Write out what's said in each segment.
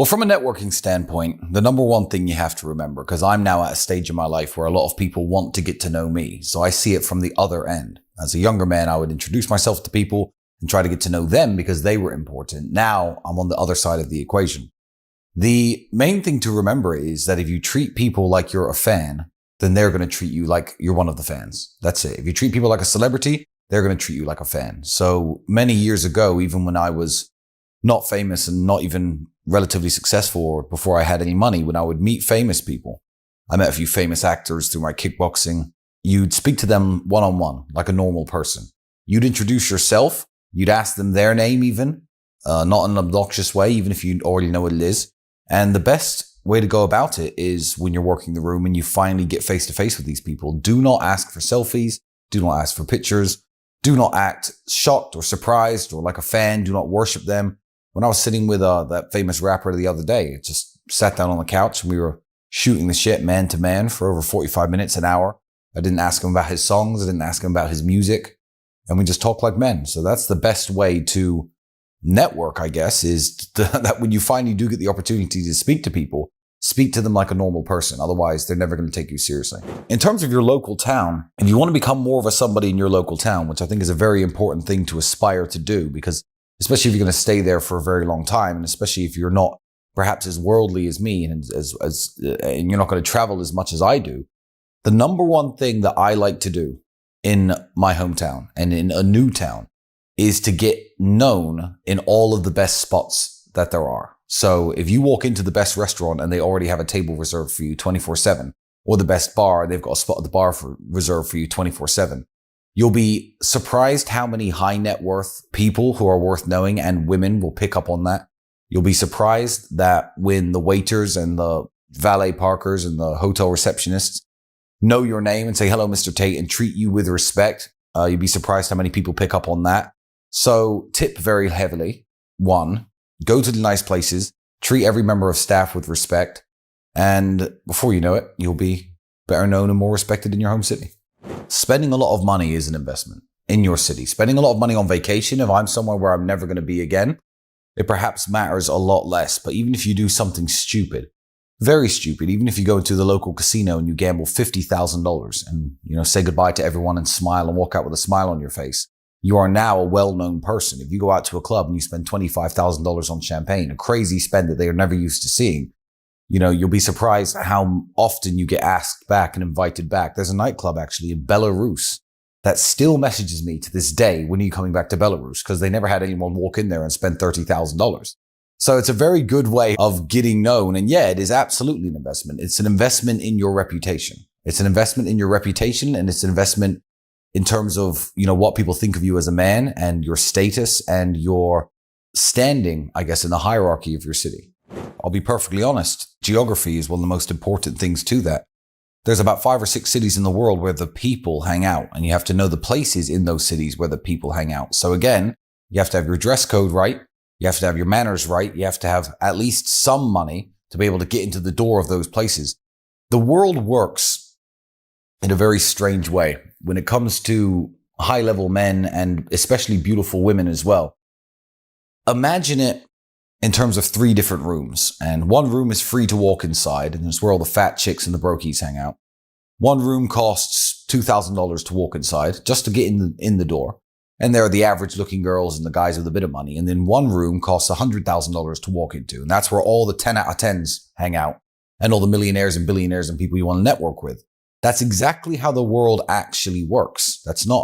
Well, from a networking standpoint, the number one thing you have to remember, because I'm now at a stage in my life where a lot of people want to get to know me. So I see it from the other end. As a younger man, I would introduce myself to people and try to get to know them because they were important. Now I'm on the other side of the equation. The main thing to remember is that if you treat people like you're a fan, then they're going to treat you like you're one of the fans. That's it. If you treat people like a celebrity, they're going to treat you like a fan. So many years ago, even when I was not famous and not even relatively successful or before I had any money, when I would meet famous people, I met a few famous actors through my kickboxing. You'd speak to them one-on-one, like a normal person. You'd introduce yourself. You'd ask them their name even, not in an obnoxious way, even if you already know what it is. And the best way to go about it is when you're working the room and you finally get face to face with these people. Do not ask for selfies. Do not ask for pictures. Do not act shocked or surprised or like a fan. Do not worship them. When I was sitting with that famous rapper the other day, I just sat down on the couch and we were shooting the shit man to man for over 45 minutes, an hour. I didn't ask him about his songs. I didn't ask him about his music. And we just talked like men. So that's the best way to network, I guess, is that when you finally do get the opportunity to speak to people, speak to them like a normal person. Otherwise, they're never going to take you seriously. In terms of your local town, if you want to become more of a somebody in your local town, which I think is a very important thing to aspire to do, because especially if you're going to stay there for a very long time, and especially if you're not perhaps as worldly as me and and you're not going to travel as much as I do, the number one thing that I like to do in my hometown and in a new town is to get known in all of the best spots that there are. So if you walk into the best restaurant and they already have a table reserved for you 24/7, or the best bar, they've got a spot at the bar reserved for you 24/7, you'll be surprised how many high net worth people who are worth knowing and women will pick up on that. You'll be surprised that when the waiters and the valet parkers and the hotel receptionists know your name and say, "Hello, Mr. Tate," and treat you with respect, you'd be surprised how many people pick up on that. So tip very heavily. 1, go to the nice places, treat every member of staff with respect. And before you know it, you'll be better known and more respected in your home city. Spending a lot of money is an investment in your city. Spending a lot of money on vacation, if I'm somewhere where I'm never going to be again, it perhaps matters a lot less. But even if you do something stupid, very stupid, even if you go into the local casino and you gamble $50,000 and, say goodbye to everyone and smile and walk out with a smile on your face, you are now a well-known person. If you go out to a club and you spend $25,000 on champagne, a crazy spend that they are never used to seeing, you'll be surprised how often you get asked back and invited back. There's a nightclub actually in Belarus that still messages me to this day, "When are you coming back to Belarus?" Because they never had anyone walk in there and spend $30,000. So it's a very good way of getting known. And yeah, it is absolutely an investment. It's an investment in your reputation. It's an investment in your reputation, and it's an investment in terms of, what people think of you as a man and your status and your standing, I guess, in the hierarchy of your city. I'll be perfectly honest. Geography is one of the most important things to that. There's about 5 or 6 cities in the world where the people hang out, and you have to know the places in those cities where the people hang out. So again, you have to have your dress code right. You have to have your manners right. You have to have at least some money to be able to get into the door of those places. The world works in a very strange way when it comes to high-level men and especially beautiful women as well. Imagine it in terms of 3 different rooms, and one room is free to walk inside, and it's where all the fat chicks and the brokies hang out. One room costs $2,000 to walk inside just to get in the door, and there are the average-looking girls and the guys with a bit of money. And then one room costs $100,000 to walk into, and that's where all the 10 out of 10s hang out, and all the millionaires and billionaires and people you want to network with. That's exactly how the world actually works. That's not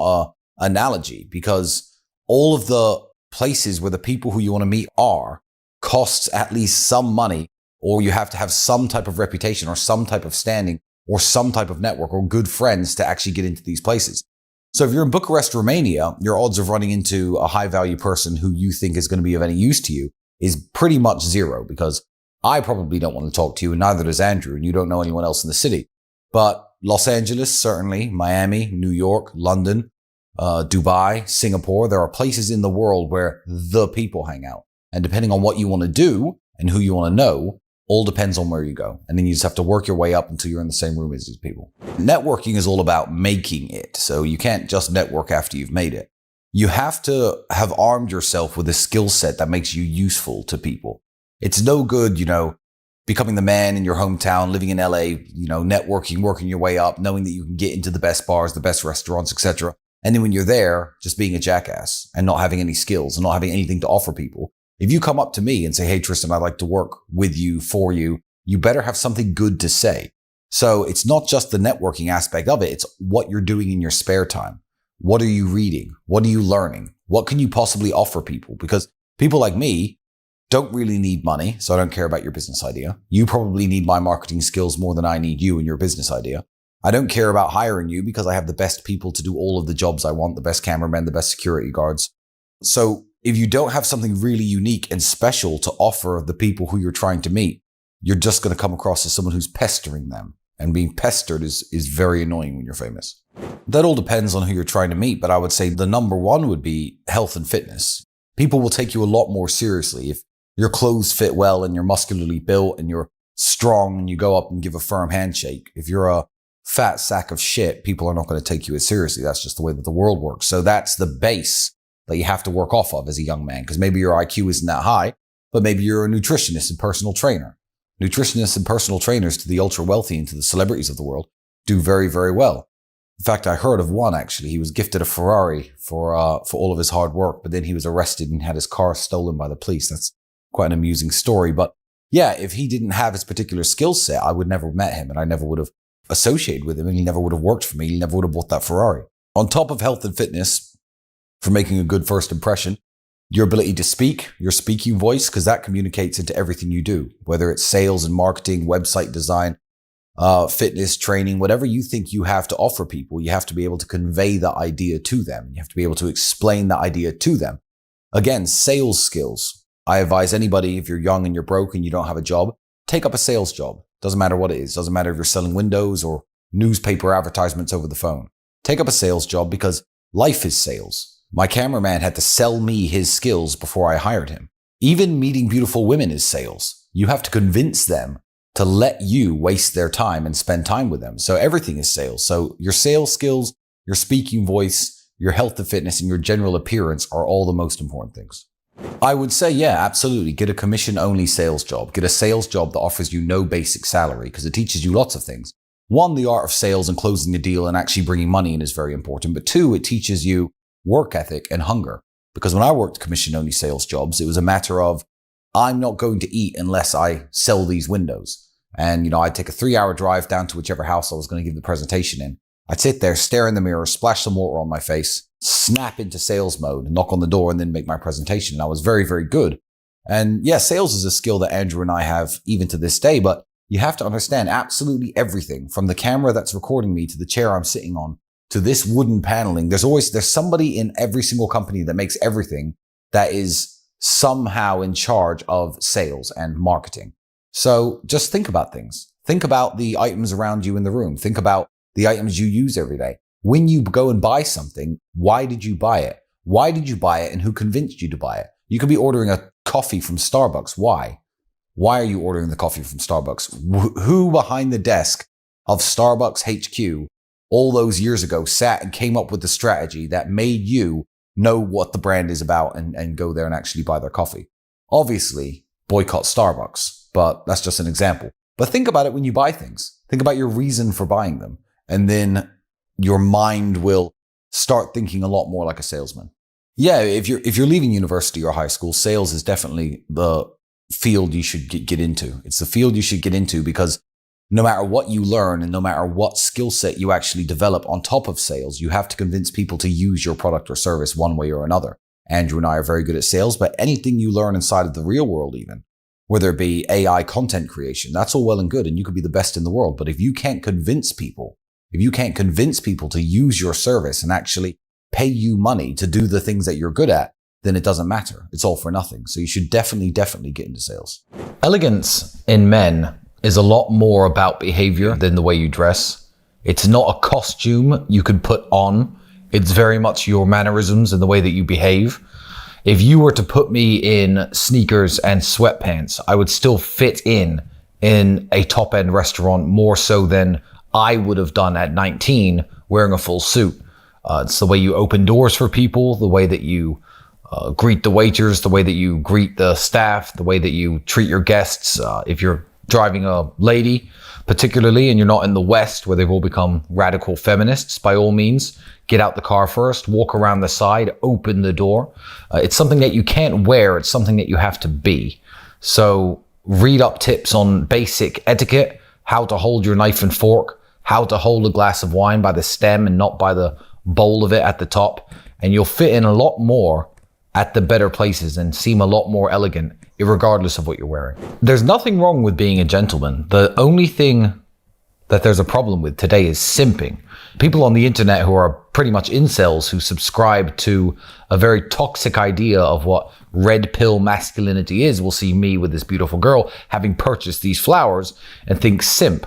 an analogy, because all of the places where the people who you want to meet are costs at least some money, or you have to have some type of reputation or some type of standing or some type of network or good friends to actually get into these places. So if you're in Bucharest, Romania, your odds of running into a high value person who you think is going to be of any use to you is pretty much 0, because I probably don't want to talk to you, and neither does Andrew, and you don't know anyone else in the city. But Los Angeles, certainly, Miami, New York, London, Dubai, Singapore, there are places in the world where the people hang out. And depending on what you want to do and who you want to know, all depends on where you go. And then you just have to work your way up until you're in the same room as these people. Networking is all about making it. So you can't just network after you've made it. You have to have armed yourself with a skill set that makes you useful to people. It's no good, becoming the man in your hometown, living in LA, networking, working your way up, knowing that you can get into the best bars, the best restaurants, etc. And then when you're there, just being a jackass and not having any skills and not having anything to offer people. If you come up to me and say, hey, Tristan, I'd like to work with you, for you, you better have something good to say. So it's not just the networking aspect of it. It's what you're doing in your spare time. What are you reading? What are you learning? What can you possibly offer people? Because people like me don't really need money, so I don't care about your business idea. You probably need my marketing skills more than I need you and your business idea. I don't care about hiring you because I have the best people to do all of the jobs I want, the best cameramen, the best security guards. So if you don't have something really unique and special to offer the people who you're trying to meet, you're just going to come across as someone who's pestering them. And being pestered is very annoying when you're famous. That all depends on who you're trying to meet, but I would say the number one would be health and fitness. People will take you a lot more seriously if your clothes fit well and you're muscularly built and you're strong and you go up and give a firm handshake. If you're a fat sack of shit, people are not going to take you as seriously. That's just the way that the world works. So that's the base that you have to work off of as a young man, because maybe your IQ isn't that high, but maybe you're a nutritionist and personal trainer. Nutritionists and personal trainers to the ultra wealthy and to the celebrities of the world do very, very well. In fact, I heard of one actually. He was gifted a Ferrari for all of his hard work, but then he was arrested and had his car stolen by the police. That's quite an amusing story. But yeah, if he didn't have his particular skill set, I would never have met him and I never would have associated with him and he never would have worked for me. He never would have bought that Ferrari. On top of health and fitness, for making a good first impression, your ability to speak, your speaking voice, because that communicates into everything you do, whether it's sales and marketing, website design, fitness, training, whatever you think you have to offer people, you have to be able to convey the idea to them. You have to be able to explain the idea to them. Again, sales skills. I advise anybody, if you're young and you're broke and you don't have a job, take up a sales job. Doesn't matter what it is. Doesn't matter if you're selling windows or newspaper advertisements over the phone. Take up a sales job because life is sales. My cameraman had to sell me his skills before I hired him. Even meeting beautiful women is sales. You have to convince them to let you waste their time and spend time with them. So everything is sales. So your sales skills, your speaking voice, your health and fitness, and your general appearance are all the most important things. I would say, yeah, absolutely. Get a commission-only sales job. Get a sales job that offers you no basic salary because it teaches you lots of things. One, the art of sales and closing a deal and actually bringing money in is very important. But two, it teaches you work ethic and hunger. Because when I worked commission-only sales jobs, it was a matter of, I'm not going to eat unless I sell these windows. And, I'd take a 3-hour drive down to whichever house I was going to give the presentation in. I'd sit there, stare in the mirror, splash some water on my face, snap into sales mode, knock on the door, and then make my presentation. And I was very, very good. And yeah, sales is a skill that Andrew and I have even to this day, but you have to understand absolutely everything from the camera that's recording me to the chair I'm sitting on to this wooden paneling. There's somebody in every single company that makes everything that is somehow in charge of sales and marketing. So just think about things. Think about the items around you in the room. Think about the items you use every day. When you go and buy something, why did you buy it? Why did you buy it and who convinced you to buy it? You could be ordering a coffee from Starbucks. Why? Why are you ordering the coffee from Starbucks? Who behind the desk of Starbucks HQ all those years ago sat and came up with the strategy that made you know what the brand is about and go there and actually buy their coffee? Obviously, boycott Starbucks, but that's just an example. But think about it when you buy things. Think about your reason for buying them. And then your mind will start thinking a lot more like a salesman. Yeah, if you're leaving university or high school, sales is definitely the field you should get into. It's the field you should get into because no matter what you learn and no matter what skill set you actually develop on top of sales, you have to convince people to use your product or service one way or another. Andrew and I are very good at sales, but anything you learn inside of the real world even, whether it be AI content creation, that's all well and good and you could be the best in the world. But if you can't convince people to use your service and actually pay you money to do the things that you're good at, then it doesn't matter. It's all for nothing. So you should definitely get into sales. Elegance in men is a lot more about behavior than the way you dress. It's not a costume you could put on. It's very much your mannerisms and the way that you behave. If you were to put me in sneakers and sweatpants, I would still fit in a top-end restaurant more so than I would have done at 19 wearing a full suit. It's the way you open doors for people, the way that you greet the waiters, the way that you greet the staff, the way that you treat your guests. If you're driving a lady, particularly, and you're not in the West where they've all become radical feminists, by all means, get out the car first, walk around the side, open the door. It's something that you can't wear. It's something that you have to be. So read up tips on basic etiquette, how to hold your knife and fork, how to hold a glass of wine by the stem and not by the bowl of it at the top. And you'll fit in a lot more at the better places and seem a lot more elegant, regardless of what you're wearing. There's nothing wrong with being a gentleman. The only thing that there's a problem with today is simping. People on the internet who are pretty much incels, who subscribe to a very toxic idea of what red pill masculinity is, will see me with this beautiful girl having purchased these flowers and think simp.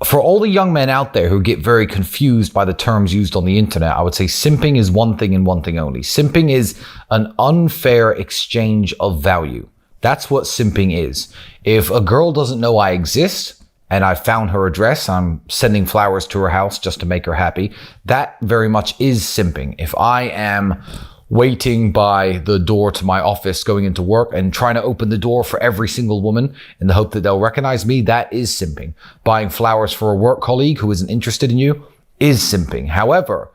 For all the young men out there who get very confused by the terms used on the internet, I would say simping is one thing and one thing only. Simping is an unfair exchange of value. That's what simping is. If a girl doesn't know I exist and I found her address, I'm sending flowers to her house just to make her happy, that very much is simping. If I am waiting by the door to my office going into work and trying to open the door for every single woman in the hope that they'll recognize me, that is simping. Buying flowers for a work colleague who isn't interested in you is simping. However,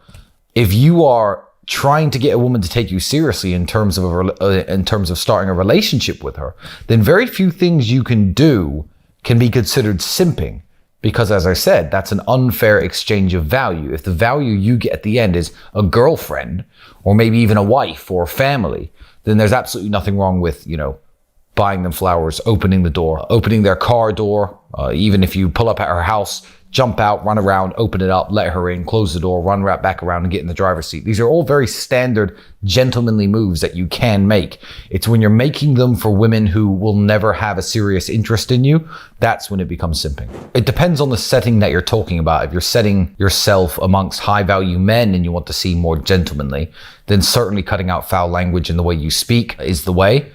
if you are trying to get a woman to take you seriously in terms of starting a relationship with her, then very few things you can do can be considered simping. Because as I said, that's an unfair exchange of value. If the value you get at the end is a girlfriend, or maybe even a wife or family, then there's absolutely nothing wrong with, buying them flowers, opening the door, opening their car door. Even if you pull up at her house, jump out, run around, open it up, let her in, close the door, run right back around and get in the driver's seat. These are all very standard gentlemanly moves that you can make. It's when you're making them for women who will never have a serious interest in you, that's when it becomes simping. It depends on the setting that you're talking about. If you're setting yourself amongst high value men and you want to seem more gentlemanly, then certainly cutting out foul language in the way you speak is the way.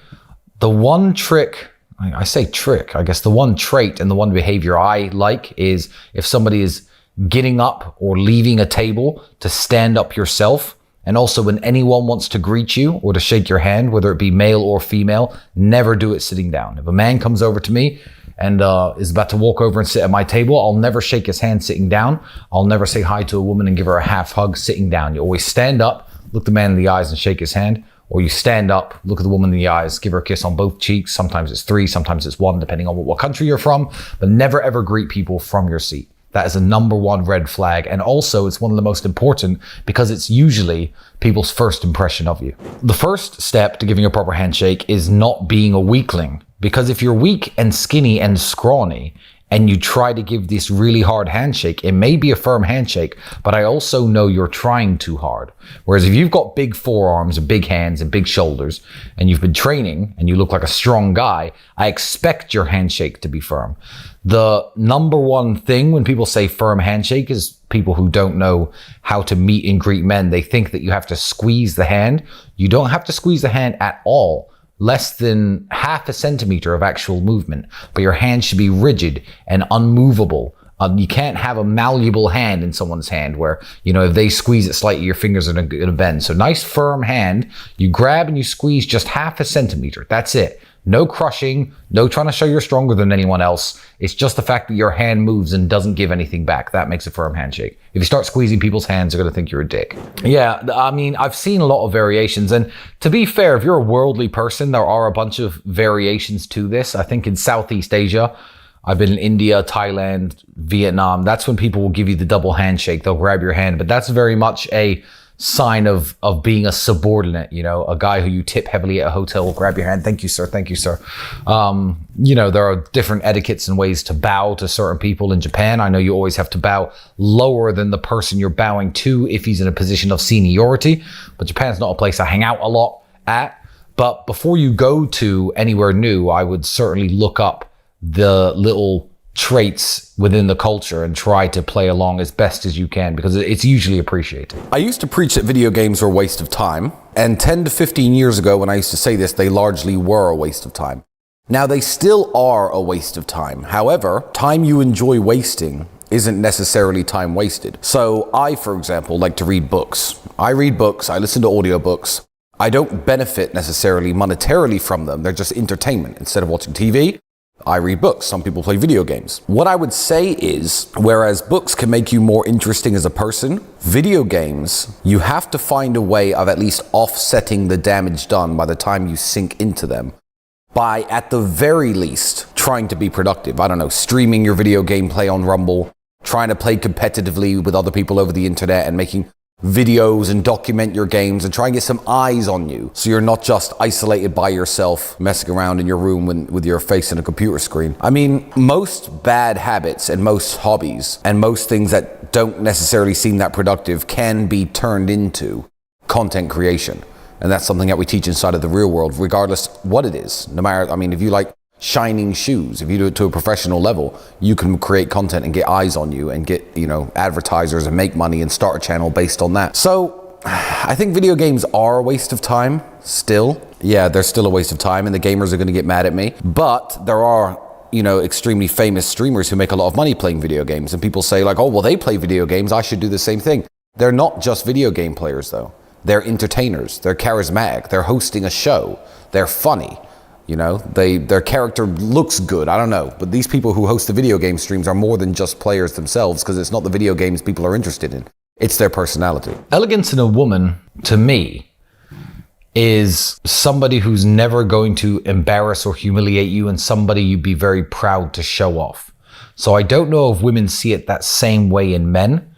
The one trick, I say trick, I guess the one trait and the one behavior I like is if somebody is getting up or leaving a table, to stand up yourself. And also when anyone wants to greet you or to shake your hand, whether it be male or female, never do it sitting down. If a man comes over to me and is about to walk over and sit at my table, I'll never shake his hand sitting down. I'll never say hi to a woman and give her a half hug sitting down. You always stand up, look the man in the eyes and shake his hand. Or you stand up, look at the woman in the eyes, give her a kiss on both cheeks. Sometimes it's 3, sometimes it's 1, depending on what country you're from. But never ever greet people from your seat. That is a number one red flag. And also it's one of the most important because it's usually people's first impression of you. The first step to giving a proper handshake is not being a weakling. Because if you're weak and skinny and scrawny, and you try to give this really hard handshake, it may be a firm handshake, but I also know you're trying too hard. Whereas if you've got big forearms and big hands and big shoulders, and you've been training and you look like a strong guy, I expect your handshake to be firm. The number one thing when people say firm handshake is people who don't know how to meet and greet men. They think that you have to squeeze the hand. You don't have to squeeze the hand at all. Less than half a centimeter of actual movement, but your hand should be rigid and unmovable. You can't have a malleable hand in someone's hand where, if they squeeze it slightly, your fingers are going to bend. So nice firm hand, you grab and you squeeze just half a centimeter. That's it. No crushing, no trying to show you're stronger than anyone else. It's just the fact that your hand moves and doesn't give anything back. That makes a firm handshake. If you start squeezing people's hands, they're going to think you're a dick. Yeah, I've seen a lot of variations. And to be fair, if you're a worldly person, there are a bunch of variations to this. I think in Southeast Asia, I've been in India, Thailand, Vietnam. That's when people will give you the double handshake. They'll grab your hand. But that's very much a sign of being a subordinate, a guy who you tip heavily at a hotel will grab your hand. Thank you, sir. Thank you, sir. There are different etiquettes and ways to bow to certain people in Japan. I know you always have to bow lower than the person you're bowing to if he's in a position of seniority, but Japan's not a place I hang out a lot at. But before you go to anywhere new, I would certainly look up the little traits within the culture and try to play along as best as you can because it's usually appreciated. I used to preach that video games are a waste of time, and 10 to 15 years ago when I used to say this, they largely were a waste of time. Now they still are a waste of time. However, time you enjoy wasting isn't necessarily time wasted. So I, for example, like to read books. I read books, I listen to audiobooks. I don't benefit necessarily monetarily from them. They're just entertainment. Instead of watching TV, I read books. Some people play video games. What I would say is, whereas books can make you more interesting as a person, video games, you have to find a way of at least offsetting the damage done by the time you sink into them, by at the very least trying to be productive. I don't know, streaming your video gameplay on Rumble, trying to play competitively with other people over the internet and making videos and document your games and try and get some eyes on you so you're not just isolated by yourself messing around in your room with your face in a computer screen. I mean, most bad habits and most hobbies and most things that don't necessarily seem that productive can be turned into content creation. And that's something that we teach inside of the real world, regardless what it is. No matter, I mean, if you like shining shoes, if you do it to a professional level, you can create content and get eyes on you and get, advertisers and make money and start a channel based on that. So I think video games are a waste of time still. Yeah, they're still a waste of time and the gamers are going to get mad at me. But there are, extremely famous streamers who make a lot of money playing video games, and people say like, oh, well, they play video games, I should do the same thing. They're not just video game players though. They're entertainers. They're charismatic. They're hosting a show. They're funny. Their character looks good. I don't know. But these people who host the video game streams are more than just players themselves, because it's not the video games people are interested in. It's their personality. Elegance in a woman, to me, is somebody who's never going to embarrass or humiliate you, and somebody you'd be very proud to show off. So I don't know if women see it that same way in men,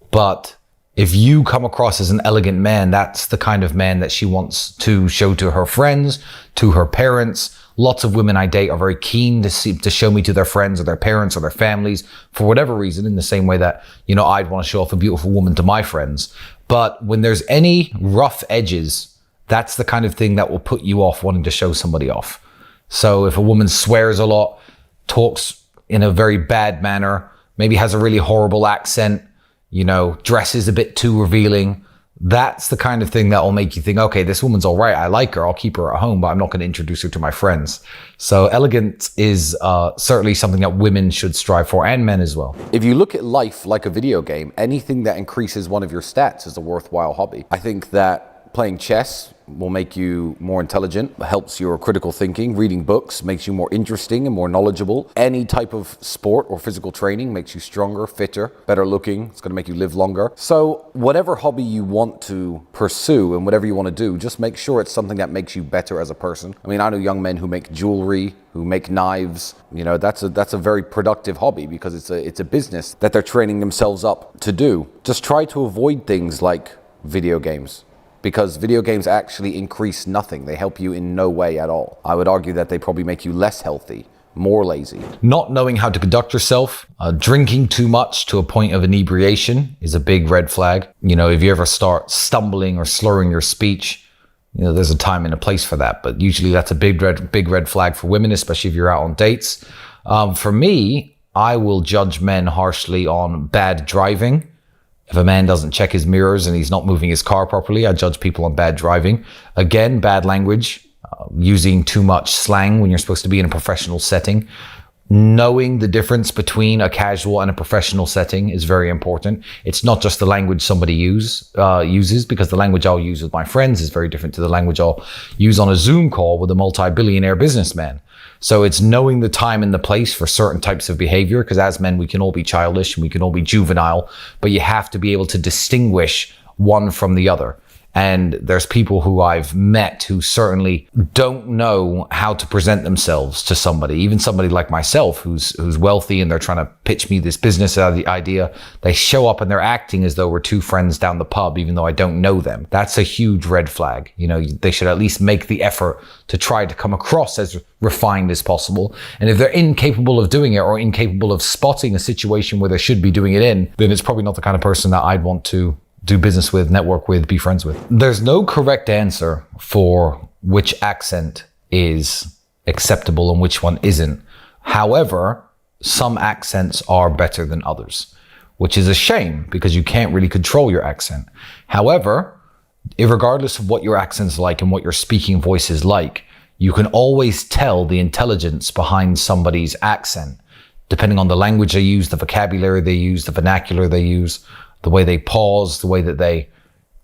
but if you come across as an elegant man, that's the kind of man that she wants to show to her friends, to her parents. Lots of women I date are very keen to show me to their friends or their parents or their families for whatever reason, in the same way that, I'd want to show off a beautiful woman to my friends. But when there's any rough edges, that's the kind of thing that will put you off wanting to show somebody off. So if a woman swears a lot, talks in a very bad manner, maybe has a really horrible accent, dresses a bit too revealing, that's the kind of thing that will make you think, okay, this woman's all right. I like her. I'll keep her at home, but I'm not going to introduce her to my friends. So elegance is certainly something that women should strive for, and men as well. If you look at life like a video game, anything that increases one of your stats is a worthwhile hobby. I think that playing chess will make you more intelligent, helps your critical thinking. Reading books makes you more interesting and more knowledgeable. Any type of sport or physical training makes you stronger, fitter, better looking. It's going to make you live longer. So whatever hobby you want to pursue and whatever you want to do, just make sure it's something that makes you better as a person. I mean, I know young men who make jewelry, who make knives. That's a very productive hobby, because it's a business that they're training themselves up to do. Just try to avoid things like video games, because video games actually increase nothing. They help you in no way at all. I would argue that they probably make you less healthy, more lazy. Not knowing how to conduct yourself, drinking too much to a point of inebriation is a big red flag. If you ever start stumbling or slurring your speech, there's a time and a place for that. But usually that's a big red flag for women, especially if you're out on dates. For me, I will judge men harshly on bad driving. If a man doesn't check his mirrors and he's not moving his car properly, I judge people on bad driving. Again, bad language, using too much slang when you're supposed to be in a professional setting. Knowing the difference between a casual and a professional setting is very important. It's not just the language somebody uses, because the language I'll use with my friends is very different to the language I'll use on a Zoom call with a multi-billionaire businessman. So it's knowing the time and the place for certain types of behavior, because as men, we can all be childish and we can all be juvenile, but you have to be able to distinguish one from the other. And there's people who I've met who certainly don't know how to present themselves to somebody, even somebody like myself who's wealthy and they're trying to pitch me this business idea. They show up and they're acting as though we're two friends down the pub, even though I don't know them. That's a huge red flag. They should at least make the effort to try to come across as refined as possible. And if they're incapable of doing it, or incapable of spotting a situation where they should be doing it in, then it's probably not the kind of person that I'd want to do business with, network with, be friends with. There's no correct answer for which accent is acceptable and which one isn't. However, some accents are better than others, which is a shame because you can't really control your accent. However, regardless of what your accent's like and what your speaking voice is like, you can always tell the intelligence behind somebody's accent, depending on the language they use, the vocabulary they use, the vernacular they use, the way they pause, the way that they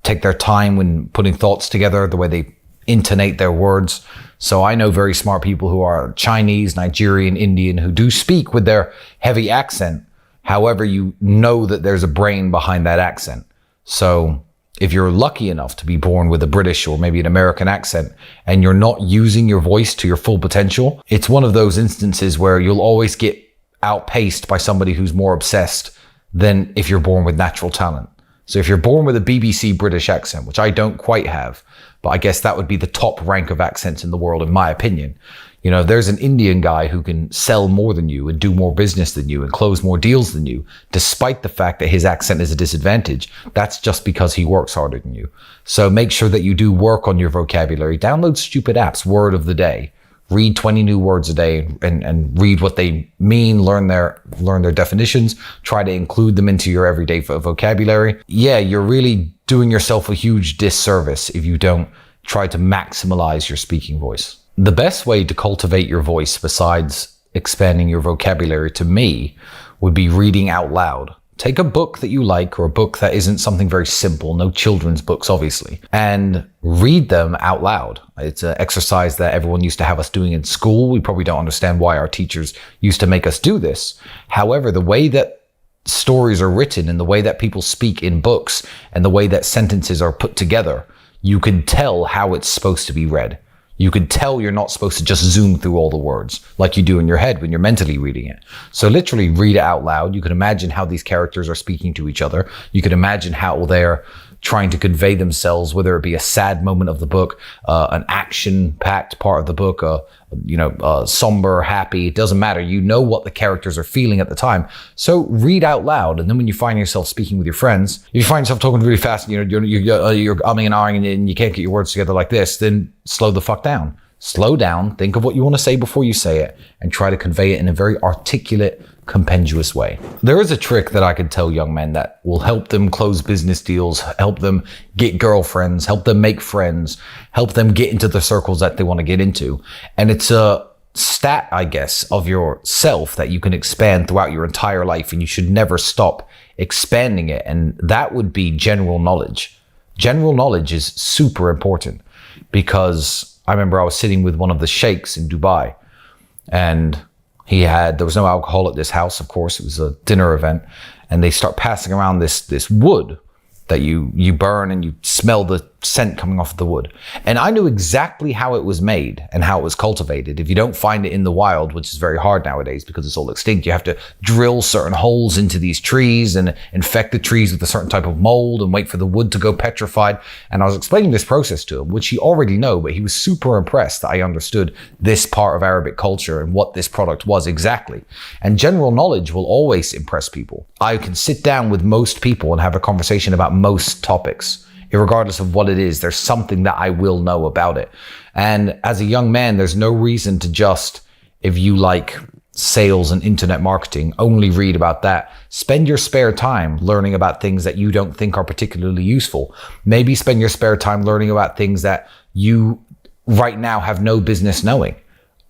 take their time when putting thoughts together, the way they intonate their words. So I know very smart people who are Chinese, Nigerian, Indian, who do speak with their heavy accent. However, you know that there's a brain behind that accent. So if you're lucky enough to be born with a British or maybe an American accent and you're not using your voice to your full potential, it's one of those instances where you'll always get outpaced by somebody who's more obsessed than if you're born with natural talent. So if you're born with a BBC British accent, which I don't quite have, but I guess that would be the top rank of accents in the world, in my opinion. You know, there's an Indian guy who can sell more than you and do more business than you and close more deals than you, despite the fact that his accent is a disadvantage. That's just because he works harder than you. So make sure that you do work on your vocabulary. Download stupid apps, word of the day. Read 20 new words a day and read what they mean, learn their definitions, try to include them into your everyday vocabulary. Yeah, you're really doing yourself a huge disservice if you don't try to maximize your speaking voice. The best way to cultivate your voice besides expanding your vocabulary, to me, would be reading out loud. Take a book that you like, or a book that isn't something very simple, no children's books, obviously, and read them out loud. It's an exercise that everyone used to have us doing in school. We probably don't understand why our teachers used to make us do this. However, the way that stories are written and the way that people speak in books and the way that sentences are put together, you can tell how it's supposed to be read. You can tell you're not supposed to just zoom through all the words like you do in your head when you're mentally reading it. So literally read it out loud. You can imagine how these characters are speaking to each other. You can imagine how they're trying to convey themselves, whether it be a sad moment of the book, an action-packed part of the book, somber, happy, it doesn't matter. You know what the characters are feeling at the time. So read out loud. And then when you find yourself speaking with your friends, if you find yourself talking really fast, and you're umming and ahhing and you can't get your words together like this, then slow the fuck down. Slow down, think of what you want to say before you say it, and try to convey it in a very articulate, compendious way. There is a trick that I could tell young men that will help them close business deals, help them get girlfriends, help them make friends, help them get into the circles that they want to get into. And it's a stat, I guess, of yourself that you can expand throughout your entire life, and you should never stop expanding it. And that would be general knowledge. General knowledge is super important, because I remember I was sitting with one of the sheikhs in Dubai, and there was no alcohol at this house, of course. It was a dinner event, and they start passing around this wood that you burn, and you smell the scent coming off of the wood. And I knew exactly how it was made and how it was cultivated. If you don't find it in the wild, which is very hard nowadays because it's all extinct, you have to drill certain holes into these trees and infect the trees with a certain type of mold and wait for the wood to go petrified. And I was explaining this process to him, which he already knew, but he was super impressed that I understood this part of Arabic culture and what this product was exactly. And general knowledge will always impress people. I can sit down with most people and have a conversation about most topics. Regardless of what it is, there's something that I will know about it. And as a young man, there's no reason to just, if you like sales and internet marketing, only read about that. Spend your spare time learning about things that you don't think are particularly useful. Maybe spend your spare time learning about things that you right now have no business knowing.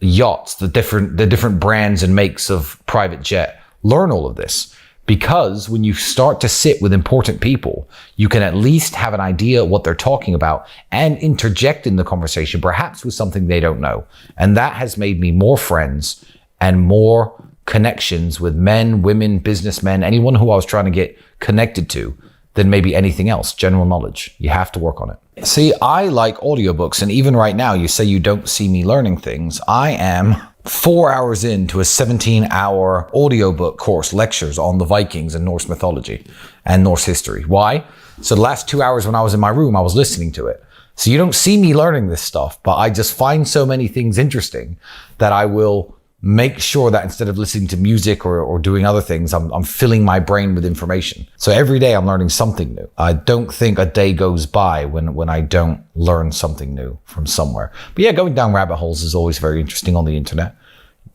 Yachts, the different brands and makes of private jet. Learn all of this. Because when you start to sit with important people, you can at least have an idea what they're talking about and interject in the conversation, perhaps with something they don't know. And that has made me more friends and more connections with men, women, businessmen, anyone who I was trying to get connected to than maybe anything else. General knowledge. You have to work on it. See, I like audiobooks. And even right now, you say you don't see me learning things. I am 4 hours into a 17-hour audiobook course, lectures on the Vikings and Norse mythology and Norse history. Why? So the last 2 hours when I was in my room, I was listening to it. So you don't see me learning this stuff, but I just find so many things interesting that I will make sure that instead of listening to music or doing other things, I'm filling my brain with information. So every day I'm learning something new. I don't think a day goes by when I don't learn something new from somewhere. But yeah, going down rabbit holes is always very interesting on the internet.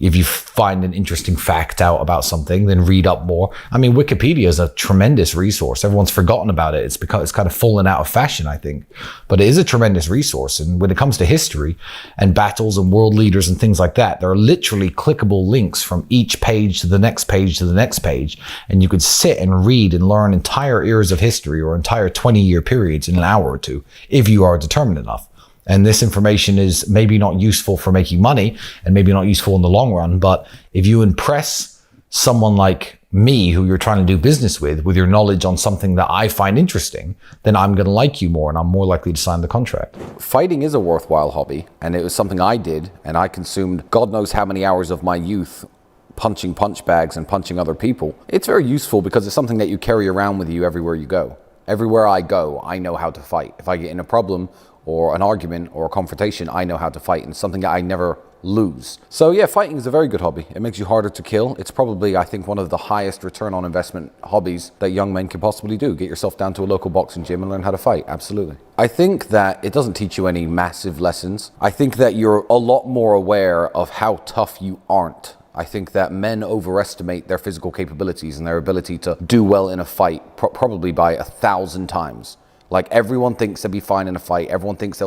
If you find an interesting fact out about something, then read up more. I mean, Wikipedia is a tremendous resource. Everyone's forgotten about it. It's because it's kind of fallen out of fashion, I think. But it is a tremendous resource. And when it comes to history and battles and world leaders and things like that, there are literally clickable links from each page to the next page to the next page. And you could sit and read and learn entire eras of history or entire 20-year periods in an hour or two, if you are determined enough. And this information is maybe not useful for making money and maybe not useful in the long run. But if you impress someone like me, who you're trying to do business with your knowledge on something that I find interesting, then I'm going to like you more and I'm more likely to sign the contract. Fighting is a worthwhile hobby, and it was something I did, and I consumed God knows how many hours of my youth punching punch bags and punching other people. It's very useful because it's something that you carry around with you everywhere you go. Everywhere I go, I know how to fight. If I get in a problem or an argument or a confrontation, I know how to fight, and it's something that I never lose. So yeah, fighting is a very good hobby. It makes you harder to kill. It's probably, I think, one of the highest return on investment hobbies that young men can possibly do. Get yourself down to a local boxing gym and learn how to fight. Absolutely. I think that it doesn't teach you any massive lessons. I think that you're a lot more aware of how tough you aren't. I think that men overestimate their physical capabilities and their ability to do well in a fight, probably by 1,000 times. Like, everyone thinks they'll be fine in a fight. Everyone thinks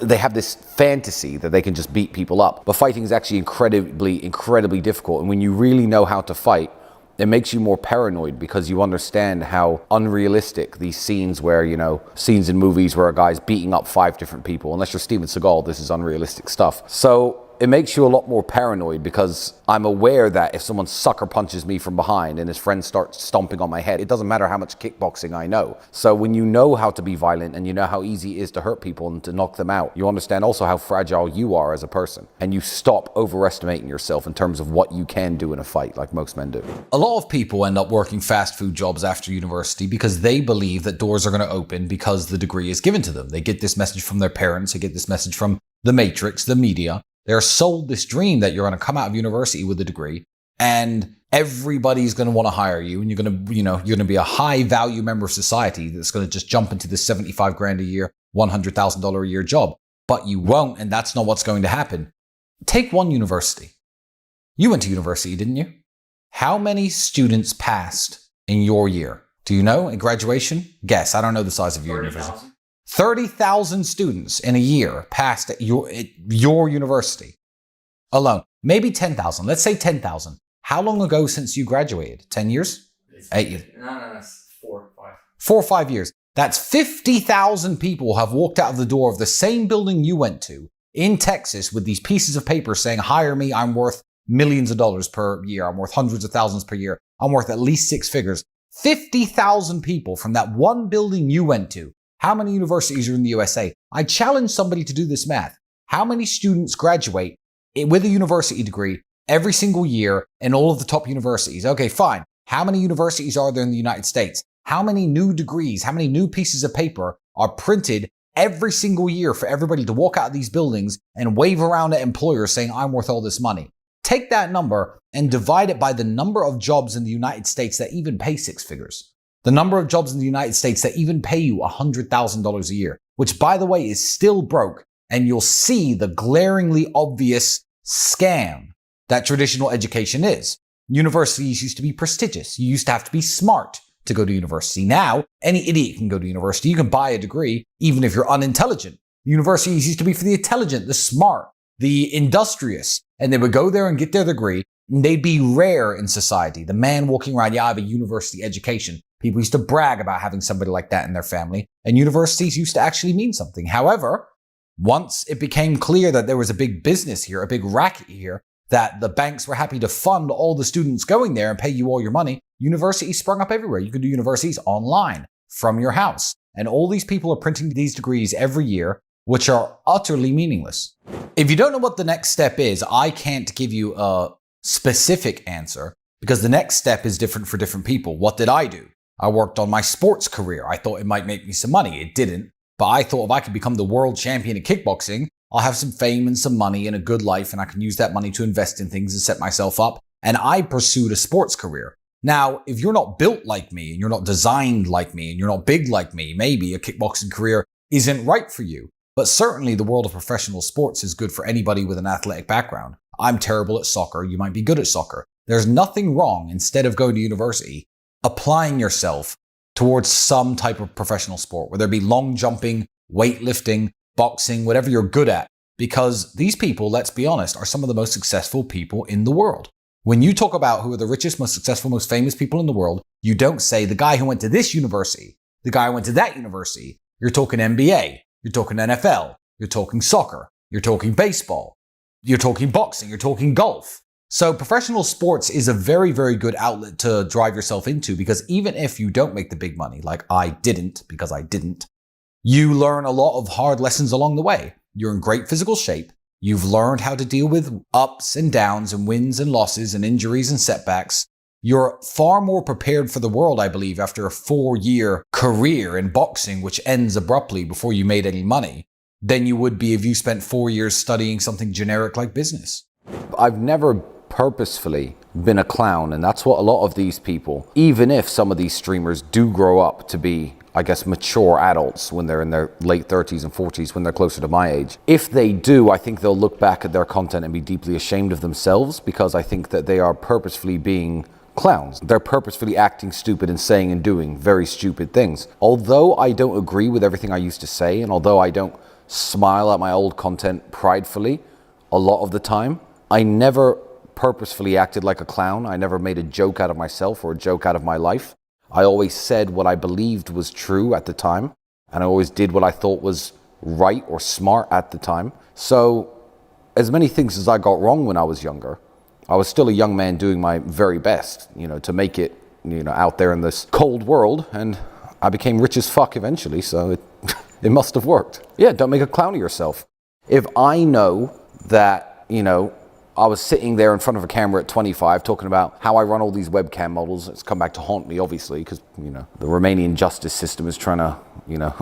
they have this fantasy that they can just beat people up. But fighting is actually incredibly difficult. And when you really know how to fight, it makes you more paranoid because you understand how unrealistic these scenes scenes in movies where a guy's beating up 5 different people. Unless you're Steven Seagal, this is unrealistic stuff. So it makes you a lot more paranoid because I'm aware that if someone sucker punches me from behind and his friend starts stomping on my head, it doesn't matter how much kickboxing I know. So when you know how to be violent and you know how easy it is to hurt people and to knock them out, you understand also how fragile you are as a person. And you stop overestimating yourself in terms of what you can do in a fight, like most men do. A lot of people end up working fast food jobs after university because they believe that doors are going to open because the degree is given to them. They get this message from their parents. They get this message from the Matrix, the media. They're sold this dream that you're going to come out of university with a degree and everybody's going to want to hire you, and you're going to be a high value member of society that's going to just jump into this 75 grand a year, $100,000 a year job. But you won't, and that's not what's going to happen. Take one university. You went to university, didn't you? How many students passed in your year? Do you know at graduation? Guess. I don't know the size of your university. 30,000 students in a year passed at your university alone. Maybe 10,000. Let's say 10,000. How long ago since you graduated? 10 years? 8 years? No, it's 4 or 5. 4 or 5 years. That's 50,000 people have walked out of the door of the same building you went to in Texas with these pieces of paper saying, hire me, I'm worth millions of dollars per year. I'm worth hundreds of thousands per year. I'm worth at least 6 figures. 50,000 people from that one building you went to. How many universities are in the USA? I challenge somebody to do this math. How many students graduate with a university degree every single year in all of the top universities? Okay, fine. How many universities are there in the United States? How many new degrees, how many new pieces of paper are printed every single year for everybody to walk out of these buildings and wave around at employers saying, I'm worth all this money? Take that number and divide it by the number of jobs in the United States that even pay 6 figures. The number of jobs in the United States that even pay you $100,000 a year, which, by the way, is still broke. And you'll see the glaringly obvious scam that traditional education is. Universities used to be prestigious. You used to have to be smart to go to university. Now, any idiot can go to university. You can buy a degree, even if you're unintelligent. Universities used to be for the intelligent, the smart, the industrious. And they would go there and get their degree. And they'd be rare in society. The man walking around, yeah, I have a university education. People used to brag about having somebody like that in their family, and universities used to actually mean something. However, once it became clear that there was a big business here, a big racket here, that the banks were happy to fund all the students going there and pay you all your money, universities sprung up everywhere. You could do universities online from your house. And all these people are printing these degrees every year, which are utterly meaningless. If you don't know what the next step is, I can't give you a specific answer because the next step is different for different people. What did I do? I worked on my sports career. I thought it might make me some money. It didn't. But I thought if I could become the world champion in kickboxing, I'll have some fame and some money and a good life, and I can use that money to invest in things and set myself up. And I pursued a sports career. Now, if you're not built like me, and you're not designed like me, and you're not big like me, maybe a kickboxing career isn't right for you. But certainly the world of professional sports is good for anybody with an athletic background. I'm terrible at soccer. You might be good at soccer. There's nothing wrong, instead of going to university, applying yourself towards some type of professional sport, whether it be long jumping, weightlifting, boxing, whatever you're good at. Because these people, let's be honest, are some of the most successful people in the world. When you talk about who are the richest, most successful, most famous people in the world, you don't say the guy who went to this university, the guy who went to that university. You're talking NBA, you're talking NFL, you're talking soccer, you're talking baseball, you're talking boxing, you're talking golf. So professional sports is a very, very good outlet to drive yourself into, because even if you don't make the big money, like I didn't, because I didn't, you learn a lot of hard lessons along the way. You're in great physical shape. You've learned how to deal with ups and downs and wins and losses and injuries and setbacks. You're far more prepared for the world, I believe, after a 4-year career in boxing, which ends abruptly before you made any money, than you would be if you spent 4 years studying something generic like business. I've never purposefully been a clown, and that's what a lot of these people, even if some of these streamers do grow up to be, I guess, mature adults when they're in their late 30s and 40s, when they're closer to my age. If they do, I think they'll look back at their content and be deeply ashamed of themselves, because I think that they are purposefully being clowns. They're purposefully acting stupid and saying and doing very stupid things. Although I don't agree with everything I used to say, and although I don't smile at my old content pridefully a lot of the time, I never purposefully acted like a clown. I never made a joke out of myself or a joke out of my life. I always said what I believed was true at the time, and I always did what I thought was right or smart at the time. So as many things as I got wrong when I was younger, I was still a young man doing my very best, to make it, out there in this cold world, and I became rich as fuck eventually, so it must have worked. Yeah, don't make a clown of yourself. If I know that, I was sitting there in front of a camera at 25 talking about how I run all these webcam models. It's come back to haunt me, obviously, because, the Romanian justice system is trying to,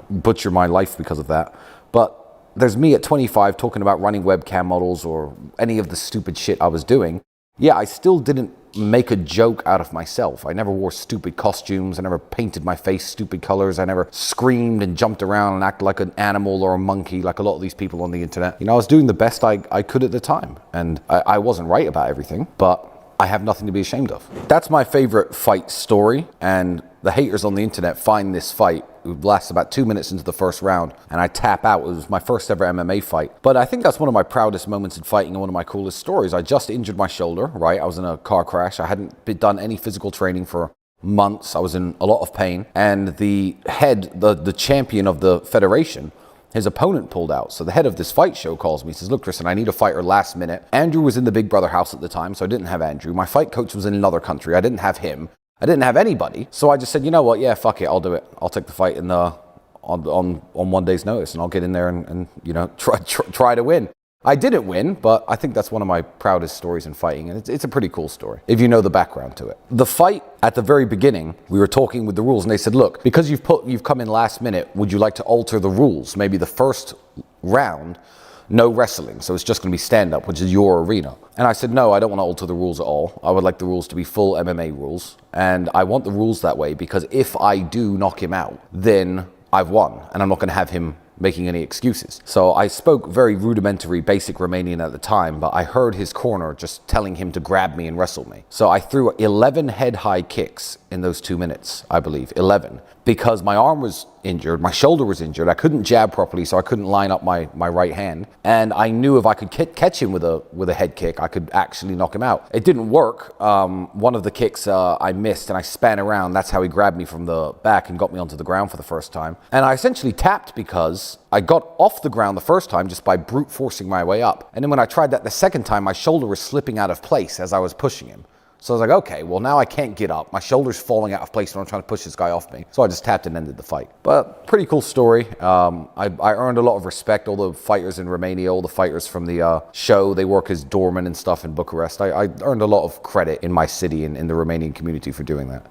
butcher my life because of that. But there's me at 25 talking about running webcam models or any of the stupid shit I was doing. Yeah, I still didn't make a joke out of myself. I never wore stupid costumes. I never painted my face stupid colors. I never screamed and jumped around and acted like an animal or a monkey like a lot of these people on the internet. I was doing the best I could at the time. And I wasn't right about everything, but I have nothing to be ashamed of. That's my favorite fight story, and the haters on the internet find this fight, it lasts about 2 minutes into the first round, and I tap out. It was my first ever MMA fight. But I think that's one of my proudest moments in fighting and one of my coolest stories. I just injured my shoulder, right? I was in a car crash. I hadn't done any physical training for months. I was in a lot of pain. And the head, the champion of the federation, his opponent pulled out. So the head of this fight show calls me, says, "Look, Tristan, I need a fighter last minute." Andrew was in the Big Brother house at the time, so I didn't have Andrew. My fight coach was in another country. I didn't have him. I didn't have anybody. So I just said, you know what? Yeah, fuck it. I'll do it. I'll take the fight on 1 day's notice, and I'll get in there and try to win. I didn't win, but I think that's one of my proudest stories in fighting, and it's a pretty cool story if you know the background to it. The fight, at the very beginning, we were talking with the rules, and they said, "Look, because you've come in last minute, would you like to alter the rules? Maybe the first round, no wrestling, so it's just going to be stand-up, which is your arena." And I said, "No, I don't want to alter the rules at all. I would like the rules to be full MMA rules, and I want the rules that way because if I do knock him out, then I've won, and I'm not going to have him making any excuses." So I spoke very rudimentary, basic Romanian at the time, but I heard his corner just telling him to grab me and wrestle me. So I threw 11 head-high kicks in those 2 minutes, I believe, 11. Because my arm was injured, my shoulder was injured, I couldn't jab properly, so I couldn't line up my right hand. And I knew if I could catch him with a head kick, I could actually knock him out. It didn't work. One of the kicks I missed, and I span around. That's how he grabbed me from the back and got me onto the ground for the first time. And I essentially tapped because I got off the ground the first time just by brute forcing my way up. And then when I tried that the second time, my shoulder was slipping out of place as I was pushing him. So I was like, okay, well now I can't get up. My shoulder's falling out of place when I'm trying to push this guy off me. So I just tapped and ended the fight. But pretty cool story. I earned a lot of respect. All the fighters in Romania, all the fighters from the show, they work as doormen and stuff in Bucharest. I earned a lot of credit in my city and in the Romanian community for doing that.